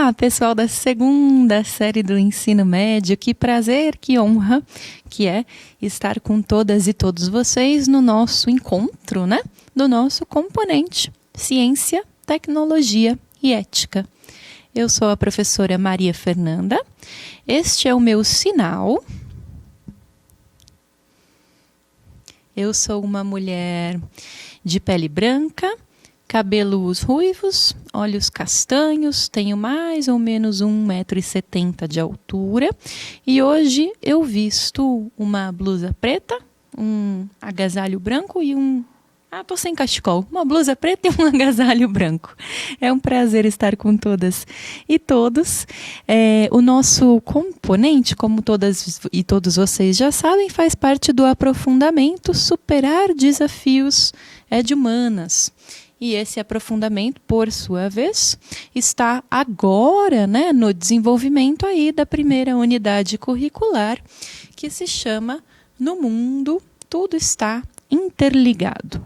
Olá, pessoal da segunda série do ensino médio. Que prazer, que honra que é estar com todas e todos vocês no nosso encontro, né? Do nosso componente Ciência, Tecnologia e Ética. Eu sou a professora Maria Fernanda. Este é o meu sinal. Eu sou uma mulher de pele branca, cabelos ruivos, olhos castanhos, tenho mais ou menos 1,70 m de altura e hoje eu visto uma blusa preta, um agasalho branco e tô sem cachecol, uma blusa preta e um agasalho branco. É um prazer estar com todas e todos. O nosso componente, como todas e todos vocês já sabem, faz parte do aprofundamento Superar Desafios de Humanas. E esse aprofundamento, por sua vez, está agora, né, no desenvolvimento aí da primeira unidade curricular, que se chama No Mundo, Tudo Está Interligado.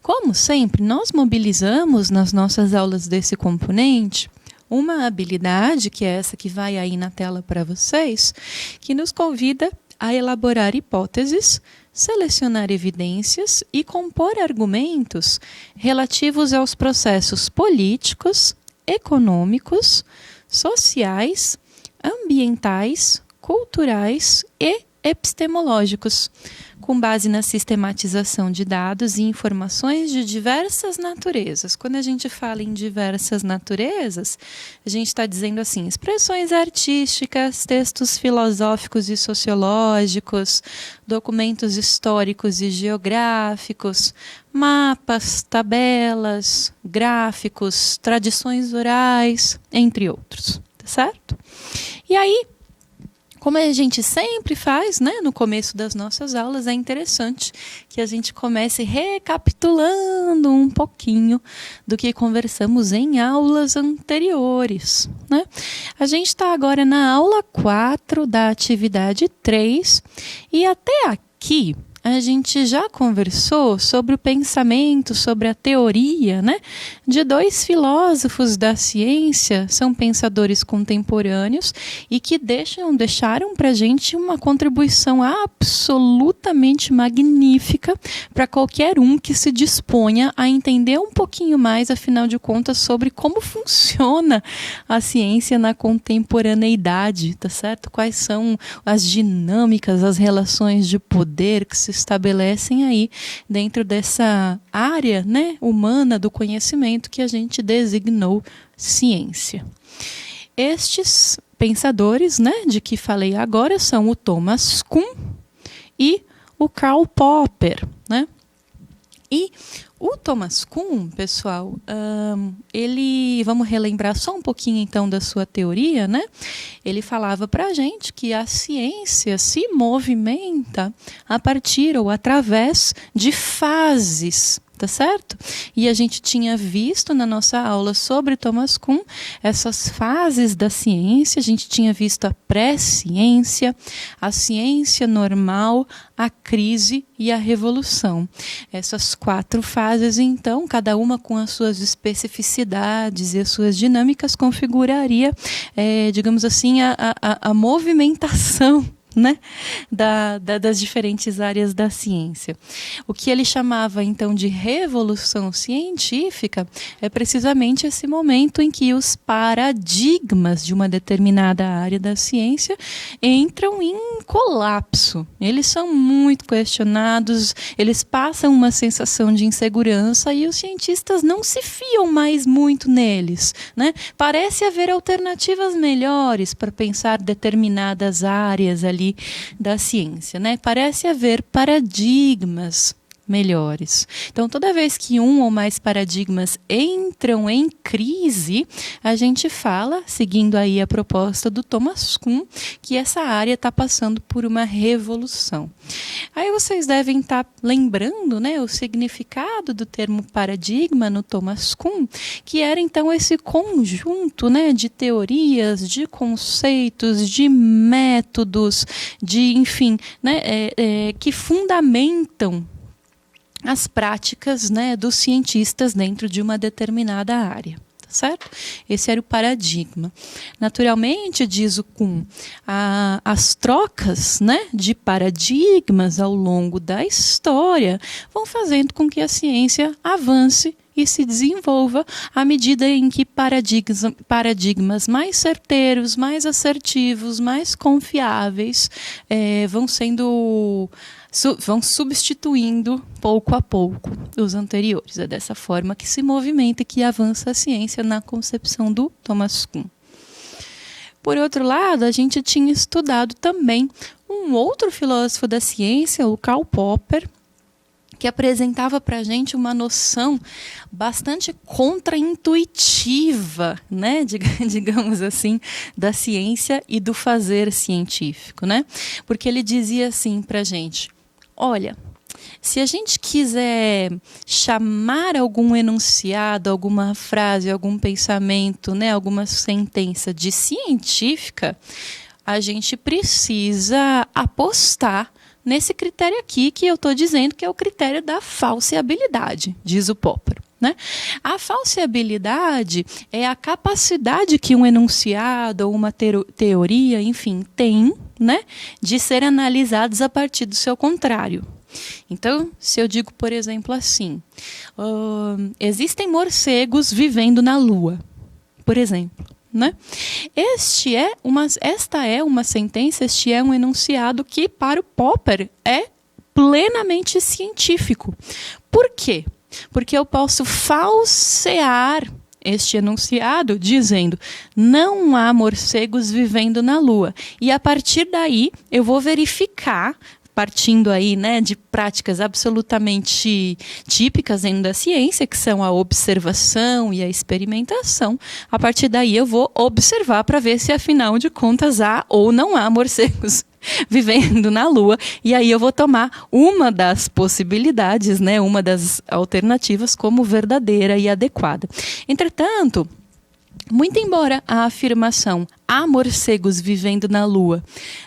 Como sempre, nós mobilizamos nas nossas aulas desse componente uma habilidade, que é essa que vai aí na tela para vocês, que nos convida a elaborar hipóteses, selecionar evidências e compor argumentos relativos aos processos políticos, econômicos, sociais, ambientais, culturais e epistemológicos, com base na sistematização de dados e informações de diversas naturezas. Quando a gente fala em diversas naturezas, a gente está dizendo assim, expressões artísticas, textos filosóficos e sociológicos, documentos históricos e geográficos, mapas, tabelas, gráficos, tradições orais, entre outros, tá certo? E aí, como a gente sempre faz, né, no começo das nossas aulas, é interessante que a gente comece recapitulando um pouquinho do que conversamos em aulas anteriores, né? A gente está agora na aula 4 da atividade 3 e até aqui a gente já conversou sobre o pensamento, sobre a teoria, né, de dois filósofos da ciência, são pensadores contemporâneos e que deixaram para a gente uma contribuição absolutamente magnífica para qualquer um que se disponha a entender um pouquinho mais, afinal de contas, sobre como funciona a ciência na contemporaneidade, tá certo? Quais são as dinâmicas, as relações de poder que se estabelecem aí dentro dessa área, né, humana do conhecimento que a gente designou ciência. Estes pensadores, né, de que falei agora são o Thomas Kuhn e o Karl Popper, né? E o Thomas Kuhn, pessoal, vamos relembrar só um pouquinho então da sua teoria, né? Ele falava para a gente que a ciência se movimenta a partir ou através de fases, tá certo? E a gente tinha visto na nossa aula sobre Thomas Kuhn essas fases da ciência, a gente tinha visto a pré-ciência, a ciência normal, a crise e a revolução. Essas 4 fases, então, cada uma com as suas especificidades e as suas dinâmicas, configuraria, digamos assim, a movimentação, né, das diferentes áreas da ciência. O que ele chamava então de revolução científica é precisamente esse momento em que os paradigmas de uma determinada área da ciência entram em colapso. Eles são muito questionados, eles passam uma sensação de insegurança e os cientistas não se fiam mais muito neles, né? Parece haver alternativas melhores para pensar determinadas áreas ali da ciência, né? Parece haver paradigmas melhores. Então, toda vez que um ou mais paradigmas entram em crise, a gente fala, seguindo aí a proposta do Thomas Kuhn, que essa área está passando por uma revolução. Aí vocês devem estar lembrando, né, o significado do termo paradigma no Thomas Kuhn, que era então esse conjunto, né, de teorias, de conceitos, de métodos, de, enfim, né, que fundamentam as práticas, né, dos cientistas dentro de uma determinada área. certo? Esse era o paradigma. Naturalmente, diz o Kuhn, as trocas, né, de paradigmas ao longo da história vão fazendo com que a ciência avance e se desenvolva à medida em que paradigmas mais certeiros, mais assertivos, mais confiáveis vão substituindo pouco a pouco os anteriores. É dessa forma que se movimenta e que avança a ciência na concepção do Thomas Kuhn. Por outro lado, a gente tinha estudado também um outro filósofo da ciência, o Karl Popper, que apresentava para a gente uma noção bastante contraintuitiva, né, digamos assim, da ciência e do fazer científico, né? Porque ele dizia assim para a gente: olha, se a gente quiser chamar algum enunciado, alguma frase, algum pensamento, né, alguma sentença de científica, a gente precisa apostar nesse critério aqui que eu estou dizendo, que é o critério da falseabilidade, diz o Popper, né? A falseabilidade é a capacidade que um enunciado ou uma teoria, enfim, tem, né, de ser analisados a partir do seu contrário. Então, se eu digo, por exemplo, assim, existem morcegos vivendo na Lua, por exemplo, né? Esta é uma sentença, este é um enunciado que, para o Popper, é plenamente científico. Por quê? Porque eu posso falsear este enunciado dizendo: não há morcegos vivendo na Lua. E a partir daí eu vou verificar, partindo aí, né, de práticas absolutamente típicas dentro da ciência, que são a observação e a experimentação. A partir daí eu vou observar para ver se, afinal de contas, há ou não há morcegos vivendo na Lua. E aí eu vou tomar uma das possibilidades, né, uma das alternativas como verdadeira e adequada. Entretanto, muito embora a afirmação "há morcegos vivendo na Lua"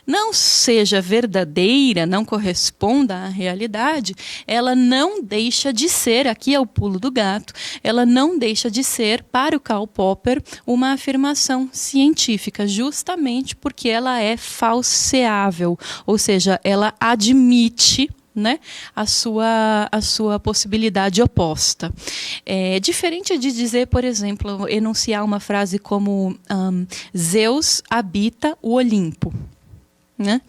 não seja verdadeira, não corresponda à realidade, ela não deixa de ser, aqui é o pulo do gato, ela não deixa de ser, para o Karl Popper, uma afirmação científica, justamente porque ela é falseável, ou seja, ela admite, né, a sua possibilidade oposta. É diferente de dizer, por exemplo, enunciar uma frase como Zeus habita o Olimpo, né?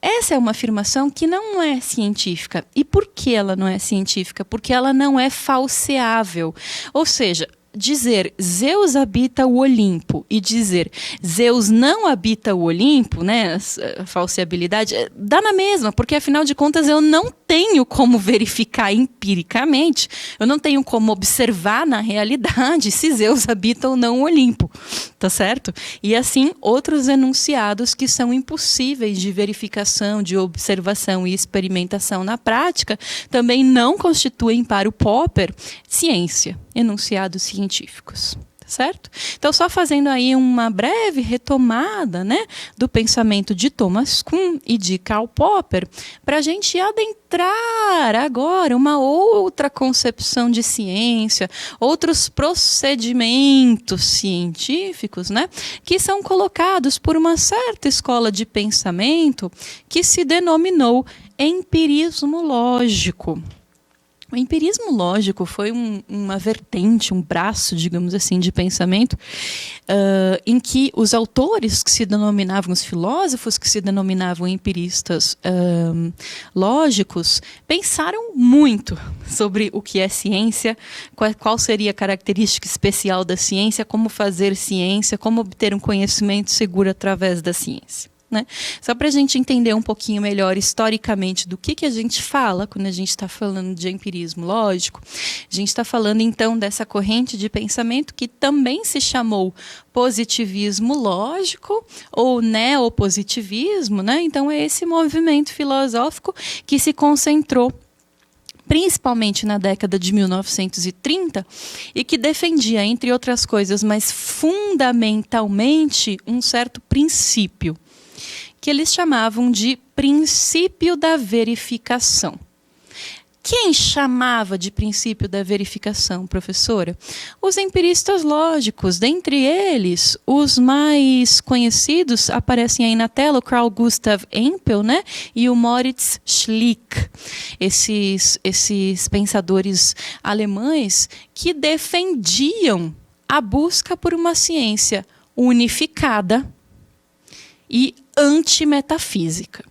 Essa é uma afirmação que não é científica. E por que ela não é científica? Porque ela não é falseável. Ou seja, dizer Zeus habita o Olimpo e dizer Zeus não habita o Olimpo, né, a falseabilidade, dá na mesma, porque afinal de contas eu não tenho como verificar empiricamente, eu não tenho como observar na realidade se Zeus habita ou não o Olimpo, tá certo? E assim, outros enunciados que são impossíveis de verificação, de observação e experimentação na prática, também não constituem, para o Popper, ciência, enunciados científicos, certo? Então, só fazendo aí uma breve retomada, né, do pensamento de Thomas Kuhn e de Karl Popper, para a gente adentrar agora uma outra concepção de ciência, outros procedimentos científicos, né, que são colocados por uma certa escola de pensamento que se denominou empirismo lógico. O empirismo lógico foi uma vertente, um braço, digamos assim, de pensamento em que os autores que se denominavam, os filósofos que se denominavam empiristas lógicos, pensaram muito sobre o que é ciência, qual seria a característica especial da ciência, como fazer ciência, como obter um conhecimento seguro através da ciência. Né? Só para a gente entender um pouquinho melhor historicamente do que a gente fala quando a gente está falando de empirismo lógico, a gente está falando então dessa corrente de pensamento que também se chamou positivismo lógico ou neopositivismo, né? Então é esse movimento filosófico que se concentrou principalmente na década de 1930, e que defendia, entre outras coisas, mas fundamentalmente, um certo princípio, que eles chamavam de princípio da verificação. Quem chamava de princípio da verificação, professora? Os empiristas lógicos. Dentre eles, os mais conhecidos aparecem aí na tela, o Carl Gustav Empel, né? E o Moritz Schlick. Esses pensadores alemães que defendiam a busca por uma ciência unificada e antimetafísica.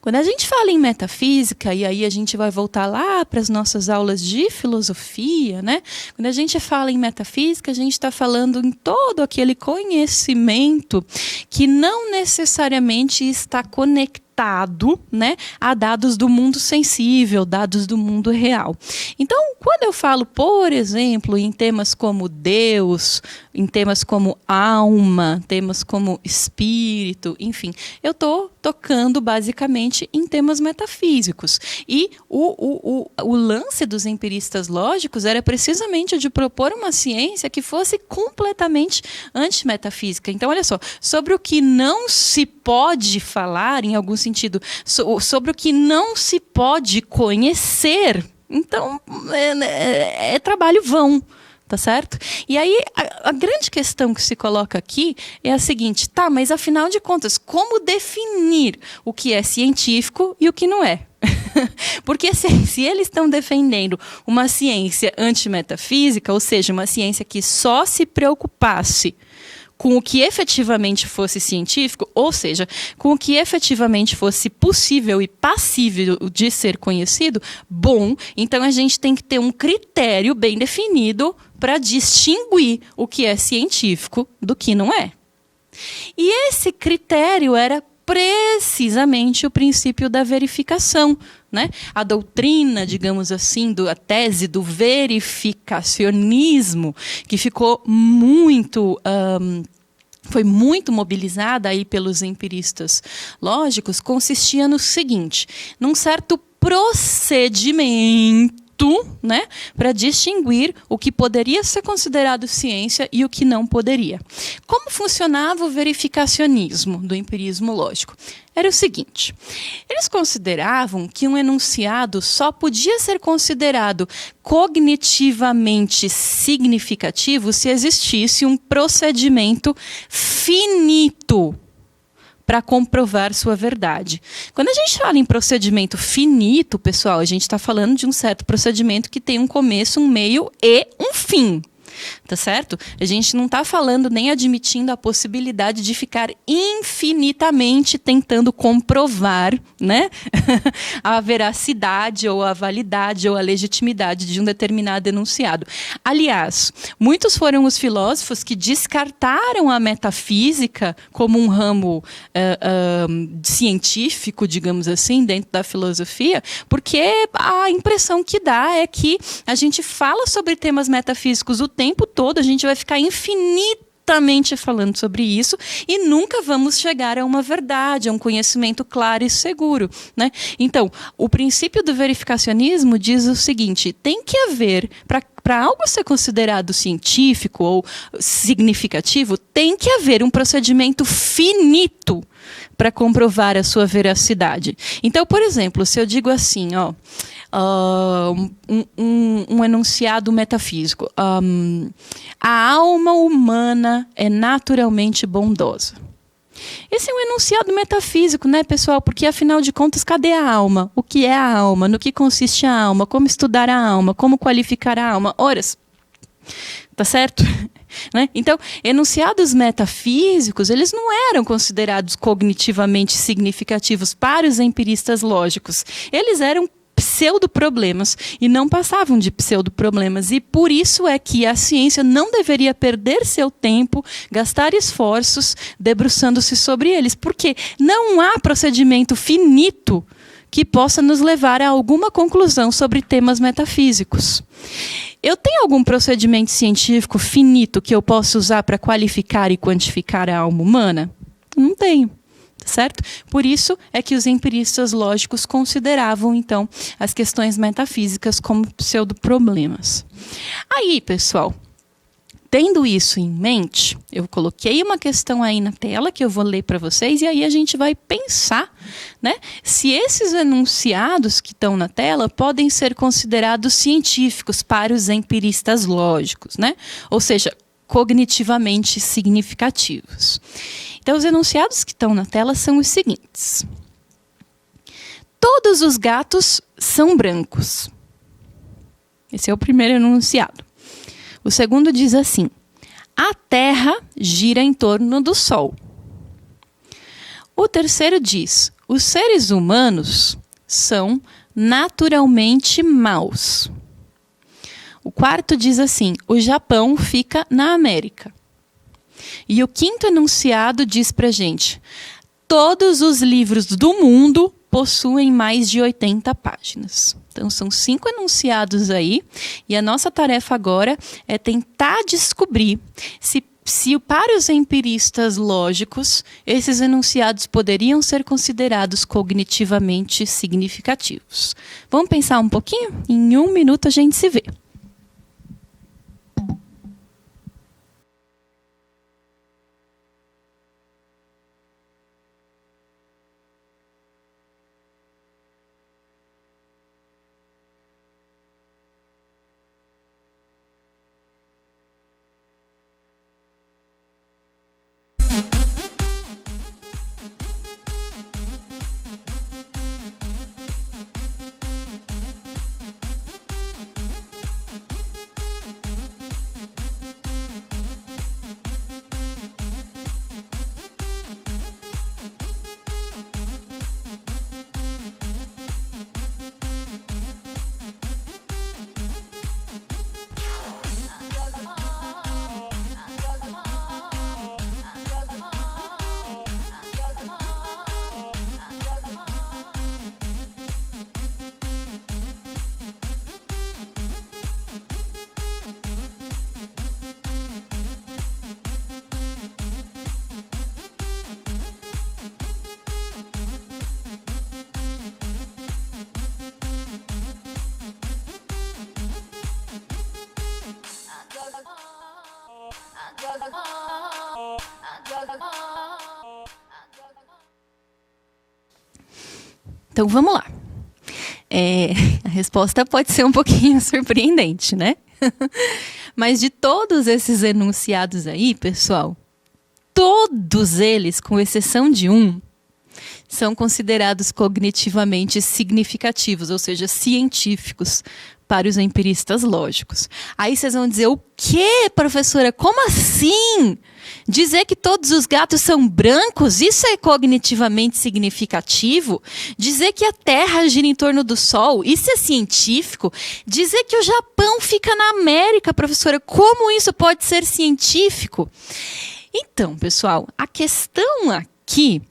Quando a gente fala em metafísica, e aí a gente vai voltar lá para as nossas aulas de filosofia, né? Quando a gente fala em metafísica, a gente está falando em todo aquele conhecimento que não necessariamente está conectado, né, a dados do mundo sensível, dados do mundo real. Então, quando eu falo, por exemplo, em temas como Deus, em temas como alma, temas como espírito, enfim, eu estou tocando basicamente em temas metafísicos. E o lance dos empiristas lógicos era precisamente de propor uma ciência que fosse completamente antimetafísica. Então, olha só, sobre o que não se pode falar, em algum sentido, sobre o que não se pode conhecer, então é trabalho vão. Tá certo? E aí, a grande questão que se coloca aqui é a seguinte, tá, mas afinal de contas, como definir o que é científico e o que não é? Porque se eles estão defendendo uma ciência antimetafísica, ou seja, uma ciência que só se preocupasse com o que efetivamente fosse científico, ou seja, com o que efetivamente fosse possível e passível de ser conhecido, bom, então a gente tem que ter um critério bem definido para distinguir o que é científico do que não é. E esse critério era precisamente o princípio da verificação, né? A doutrina, digamos assim, a tese do verificacionismo, que ficou foi muito mobilizada aí pelos empiristas lógicos, consistia no seguinte, num certo procedimento, né, para distinguir o que poderia ser considerado ciência e o que não poderia. Como funcionava o verificacionismo do empirismo lógico? Era o seguinte, eles consideravam que um enunciado só podia ser considerado cognitivamente significativo se existisse um procedimento finito para comprovar sua verdade. Quando a gente fala em procedimento finito, pessoal, a gente está falando de um certo procedimento que tem um começo, um meio e um fim. Tá certo? A gente não está falando nem admitindo a possibilidade de ficar infinitamente tentando comprovar, né, a veracidade ou a validade ou a legitimidade de um determinado enunciado. Aliás, muitos foram os filósofos que descartaram a metafísica como um ramo científico, digamos assim, dentro da filosofia, porque a impressão que dá é que a gente fala sobre temas metafísicos o tempo todo, a gente vai ficar infinitamente falando sobre isso e nunca vamos chegar a uma verdade, a um conhecimento claro e seguro, né? Então, o princípio do verificacionismo diz o seguinte, tem que haver, para algo ser considerado científico ou significativo, tem que haver um procedimento finito para comprovar a sua veracidade. Então, por exemplo, se eu digo assim, um enunciado metafísico. A alma humana é naturalmente bondosa. Esse é um enunciado metafísico, né, pessoal? Porque, afinal de contas, cadê a alma? O que é a alma? No que consiste a alma? Como estudar a alma? Como qualificar a alma? Horas. Tá certo? Né? Então, enunciados metafísicos, eles não eram considerados cognitivamente significativos para os empiristas lógicos. Eles eram pseudo-problemas e não passavam de pseudo-problemas. E por isso é que a ciência não deveria perder seu tempo, gastar esforços debruçando-se sobre eles, porque não há procedimento finito que possa nos levar a alguma conclusão sobre temas metafísicos. Eu tenho algum procedimento científico finito que eu possa usar para qualificar e quantificar a alma humana? Não tenho. Certo? Por isso é que os empiristas lógicos consideravam, então, as questões metafísicas como pseudo-problemas. Aí, pessoal, tendo isso em mente, eu coloquei uma questão aí na tela que eu vou ler para vocês e aí a gente vai pensar né? Se esses enunciados que estão na tela podem ser considerados científicos para os empiristas lógicos, né? Ou seja, cognitivamente significativos. Então, os enunciados que estão na tela são os seguintes. Todos os gatos são brancos. Esse é o primeiro enunciado. O segundo diz assim: a Terra gira em torno do Sol. O terceiro diz: os seres humanos são naturalmente maus. O quarto diz assim: o Japão fica na América. E o quinto enunciado diz pra gente: todos os livros do mundo possuem mais de 80 páginas. Então, são 5 enunciados aí, e a nossa tarefa agora é tentar descobrir se para os empiristas lógicos, esses enunciados poderiam ser considerados cognitivamente significativos. Vamos pensar um pouquinho? Em 1 minuto a gente se vê. Então, vamos lá. A resposta pode ser um pouquinho surpreendente, né? Mas de todos esses enunciados aí, pessoal, todos eles, com exceção de um, são considerados cognitivamente significativos, ou seja, científicos, para os empiristas lógicos. Aí vocês vão dizer: o quê, professora? Como assim? Dizer que todos os gatos são brancos, isso é cognitivamente significativo? Dizer que a Terra gira em torno do Sol, isso é científico? Dizer que o Japão fica na América, professora, como isso pode ser científico? Então, pessoal, a questão aqui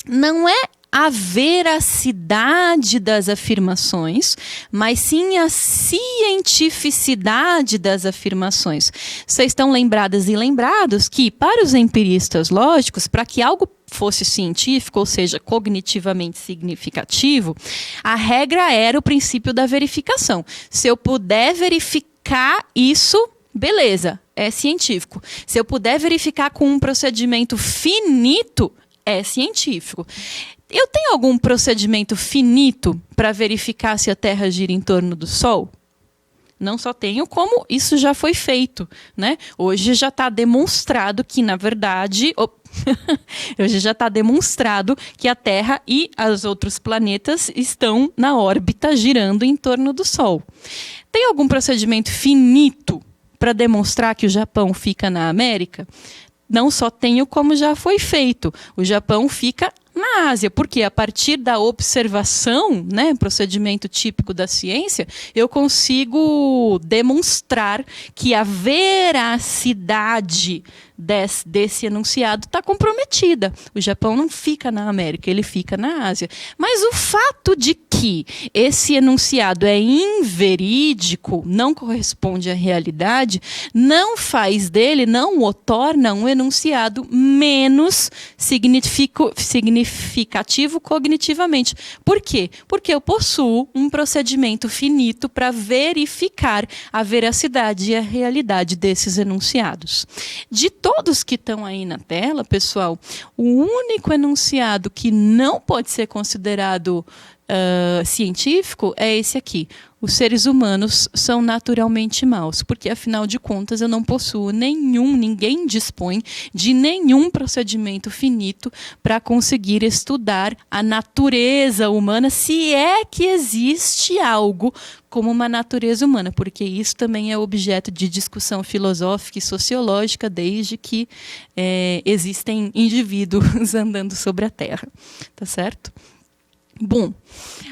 não é a veracidade das afirmações, mas sim a cientificidade das afirmações. Vocês estão lembradas e lembrados que, para os empiristas lógicos, para que algo fosse científico, ou seja, cognitivamente significativo, a regra era o princípio da verificação. Se eu puder verificar isso, beleza, é científico. Se eu puder verificar com um procedimento finito, é científico. Eu tenho algum procedimento finito para verificar se a Terra gira em torno do Sol? Não só tenho, como isso já foi feito, né? Hoje já está demonstrado que, na verdade... Hoje já está demonstrado que a Terra e os outros planetas estão na órbita girando em torno do Sol. Tem algum procedimento finito para demonstrar que o Japão fica na América? Não só tenho, como já foi feito. O Japão fica na Ásia, porque a partir da observação, né, procedimento típico da ciência, eu consigo demonstrar que a veracidade desse enunciado está comprometida. O Japão não fica na América, ele fica na Ásia. Mas o fato de que esse enunciado é inverídico, não corresponde à realidade, não faz dele, não o torna um enunciado menos significativo cognitivamente. Por quê? Porque eu possuo um procedimento finito para verificar a veracidade e a realidade desses enunciados. De todos que estão aí na tela, pessoal, o único enunciado que não pode ser considerado científico é esse aqui. Os seres humanos são naturalmente maus, porque afinal de contas eu não possuo ninguém dispõe de nenhum procedimento finito para conseguir estudar a natureza humana, se é que existe algo como uma natureza humana, porque isso também é objeto de discussão filosófica e sociológica desde que existem indivíduos andando sobre a Terra, tá certo? Bom,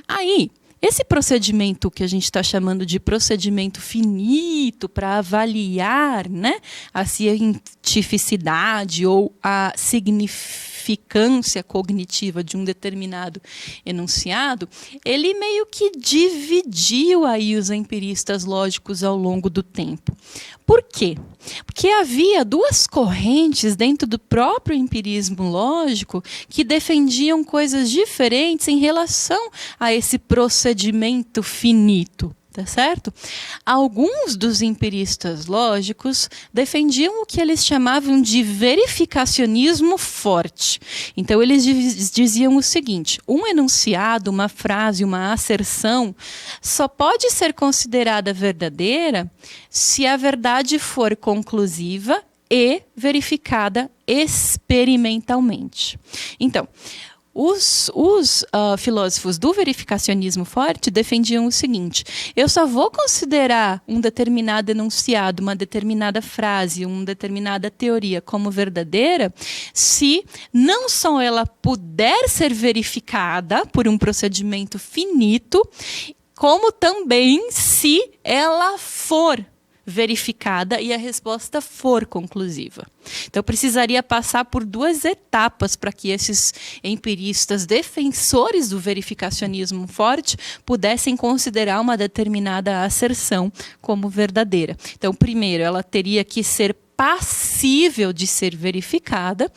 aí, esse procedimento que a gente está chamando de procedimento finito para avaliar, né, a cientificidade ou a significância cognitiva de um determinado enunciado, ele meio que dividiu aí os empiristas lógicos ao longo do tempo. Por quê? Porque havia duas correntes dentro do próprio empirismo lógico que defendiam coisas diferentes em relação a esse procedimento finito. Tá certo? Alguns dos empiristas lógicos defendiam o que eles chamavam de verificacionismo forte. Então, eles diziam o seguinte: um enunciado, uma frase, uma asserção só pode ser considerada verdadeira se a verdade for conclusiva e verificada experimentalmente. Então, os filósofos do verificacionismo forte defendiam o seguinte: eu só vou considerar um determinado enunciado, uma determinada frase, uma determinada teoria como verdadeira se não só ela puder ser verificada por um procedimento finito, como também se ela for verificada e a resposta for conclusiva. Então, eu precisaria passar por duas etapas para que esses empiristas defensores do verificacionismo forte pudessem considerar uma determinada asserção como verdadeira. Então, primeiro, ela teria que ser passível de ser verificada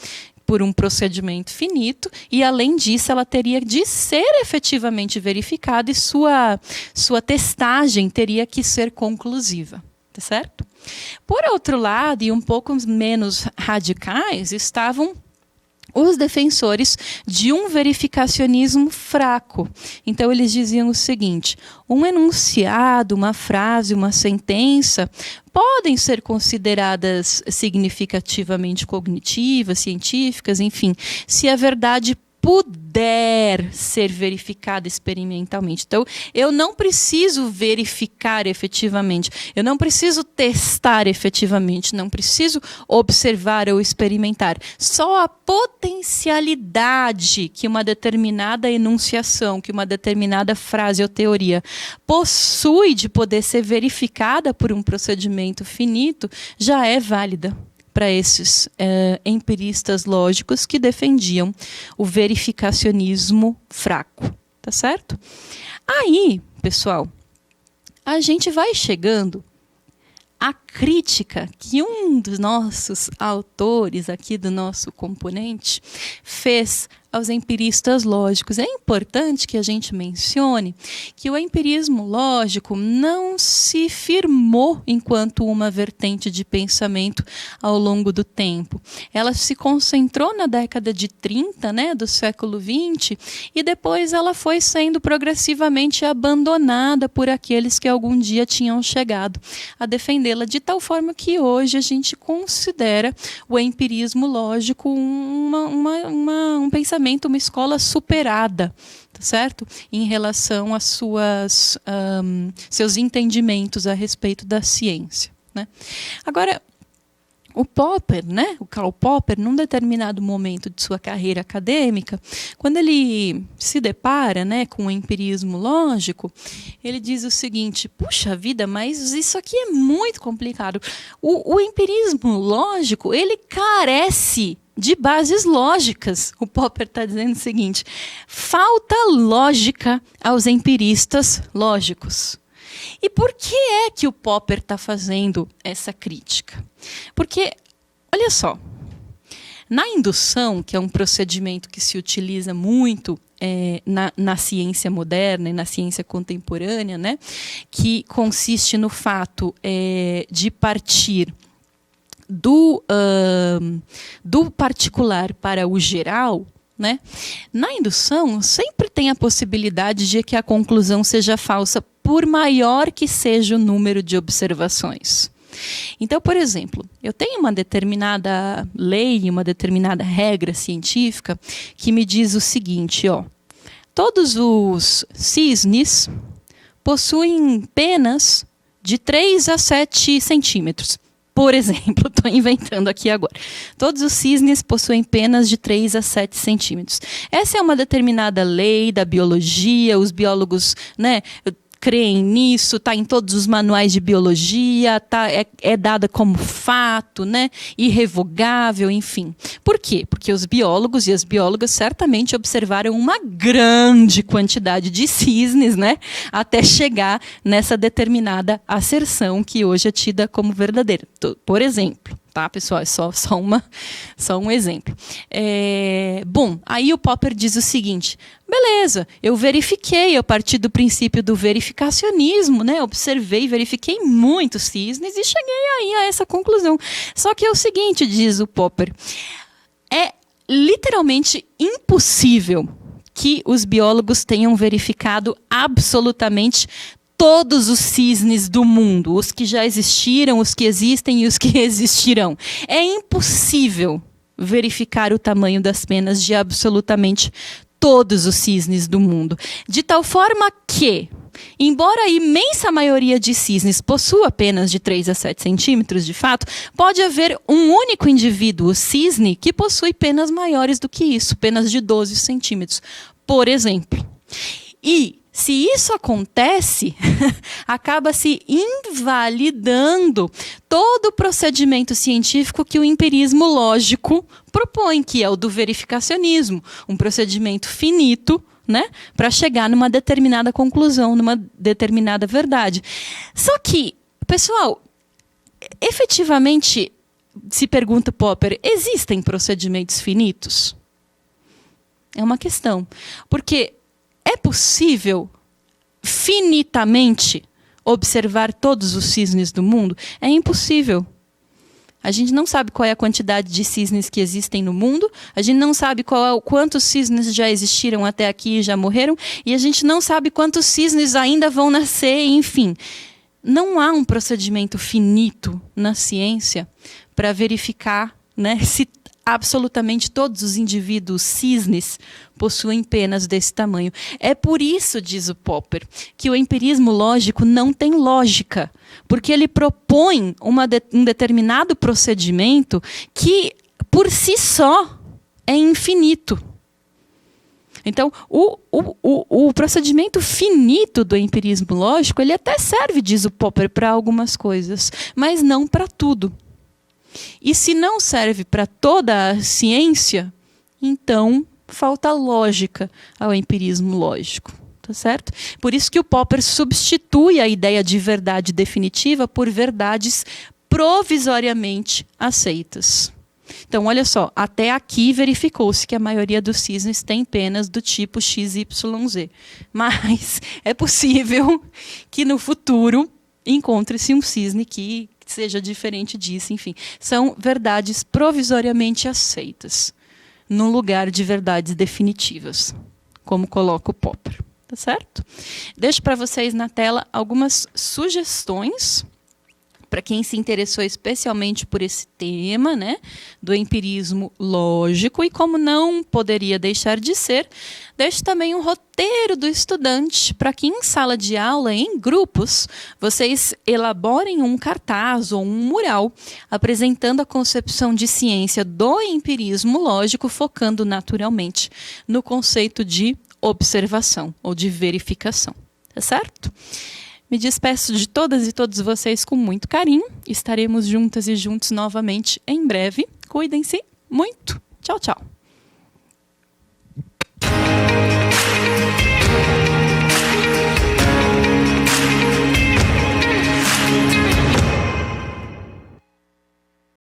por um procedimento finito e, além disso, ela teria de ser efetivamente verificada e sua testagem teria que ser conclusiva. Tá certo? Por outro lado, e um pouco menos radicais, estavam os defensores de um verificacionismo fraco. Então, eles diziam o seguinte: um enunciado, uma frase, uma sentença podem ser consideradas significativamente cognitivas, científicas, enfim, se a verdade puder ser verificada experimentalmente. Então, eu não preciso verificar efetivamente, eu não preciso testar efetivamente, não preciso observar ou experimentar. Só a potencialidade que uma determinada enunciação, que uma determinada frase ou teoria possui de poder ser verificada por um procedimento finito já é válida para esses empiristas lógicos que defendiam o verificacionismo fraco, tá certo? Aí, pessoal, a gente vai chegando à crítica que um dos nossos autores aqui do nosso componente fez aos empiristas lógicos. É importante que a gente mencione que o empirismo lógico não se firmou enquanto uma vertente de pensamento ao longo do tempo. Ela se concentrou na década de 30, né, do século 20, e depois ela foi sendo progressivamente abandonada por aqueles que algum dia tinham chegado a defendê-la, de tal forma que hoje a gente considera o empirismo lógico um pensamento, uma escola superada, tá certo? Em relação às seus entendimentos a respeito da ciência, né? Agora, o Popper, né, o Karl Popper, num determinado momento de sua carreira acadêmica, quando ele se depara, né, com o empirismo lógico, ele diz o seguinte: puxa vida, mas isso aqui é muito complicado. O empirismo lógico, ele carece de bases lógicas. O Popper está dizendo o seguinte: falta lógica aos empiristas lógicos. E por que é que o Popper está fazendo essa crítica? Porque, olha só, na indução, que é um procedimento que se utiliza muito na ciência moderna e na ciência contemporânea, né, que consiste no fato de partir do particular para o geral, né? Na indução, sempre tem a possibilidade de que a conclusão seja falsa, por maior que seja o número de observações. Então, por exemplo, eu tenho uma determinada lei, uma determinada regra científica que me diz o seguinte, ó, todos os cisnes possuem penas de 3 a 7 centímetros. Por exemplo, estou inventando aqui agora. Todos os cisnes possuem penas de 3 a 7 centímetros. Essa é uma determinada lei da biologia, os biólogos, né, creem nisso, está em todos os manuais de biologia, é dada como fato, né, irrevogável, enfim. Por quê? Porque os biólogos e as biólogas certamente observaram uma grande quantidade de cisnes, né, até chegar nessa determinada asserção que hoje é tida como verdadeira. Por exemplo. Tá, pessoal? É só um exemplo. Bom, aí o Popper diz o seguinte, beleza, eu verifiquei a partir do princípio do verificacionismo, né? Observei, verifiquei muitos cisnes e cheguei aí a essa conclusão. Só que é o seguinte, diz o Popper, é literalmente impossível que os biólogos tenham verificado absolutamente todos os cisnes do mundo, os que já existiram, os que existem e os que existirão. É impossível verificar o tamanho das penas de absolutamente todos os cisnes do mundo. De tal forma que, embora a imensa maioria de cisnes possua penas de 3 a 7 centímetros, de fato, pode haver um único indivíduo cisne que possui penas maiores do que isso, penas de 12 centímetros, por exemplo. E se isso acontece, acaba-se invalidando todo o procedimento científico que o empirismo lógico propõe, que é o do verificacionismo, um procedimento finito, né, para chegar numa determinada conclusão, numa determinada verdade. Só que, pessoal, efetivamente, se pergunta Popper, existem procedimentos finitos? É uma questão. Porque é possível, finitamente, observar todos os cisnes do mundo? É impossível. A gente não sabe qual é a quantidade de cisnes que existem no mundo, a gente não sabe quantos cisnes já existiram até aqui e já morreram, e a gente não sabe quantos cisnes ainda vão nascer, enfim. Não há um procedimento finito na ciência para verificar, né, se absolutamente todos os indivíduos cisnes possuem penas desse tamanho. É por isso, diz o Popper, que o empirismo lógico não tem lógica, porque ele propõe um determinado procedimento que, por si só, é infinito. Então, o procedimento finito do empirismo lógico, ele até serve, diz o Popper, para algumas coisas, mas não para tudo. E se não serve para toda a ciência, então falta lógica ao empirismo lógico. Tá certo? Por isso que o Popper substitui a ideia de verdade definitiva por verdades provisoriamente aceitas. Então, olha só, até aqui verificou-se que a maioria dos cisnes tem penas do tipo XYZ. Mas é possível que no futuro encontre-se um cisne que seja diferente disso, enfim. São verdades provisoriamente aceitas, no lugar de verdades definitivas, como coloca o Popper. Tá certo? Deixo para vocês na tela algumas sugestões para quem se interessou especialmente por esse tema, né, do empirismo lógico, e como não poderia deixar de ser, deixo também um roteiro do estudante para que em sala de aula, em grupos, vocês elaborem um cartaz ou um mural apresentando a concepção de ciência do empirismo lógico, focando naturalmente no conceito de observação ou de verificação. Tá certo? Me despeço de todas e todos vocês com muito carinho. Estaremos juntas e juntos novamente em breve. Cuidem-se muito. Tchau, tchau.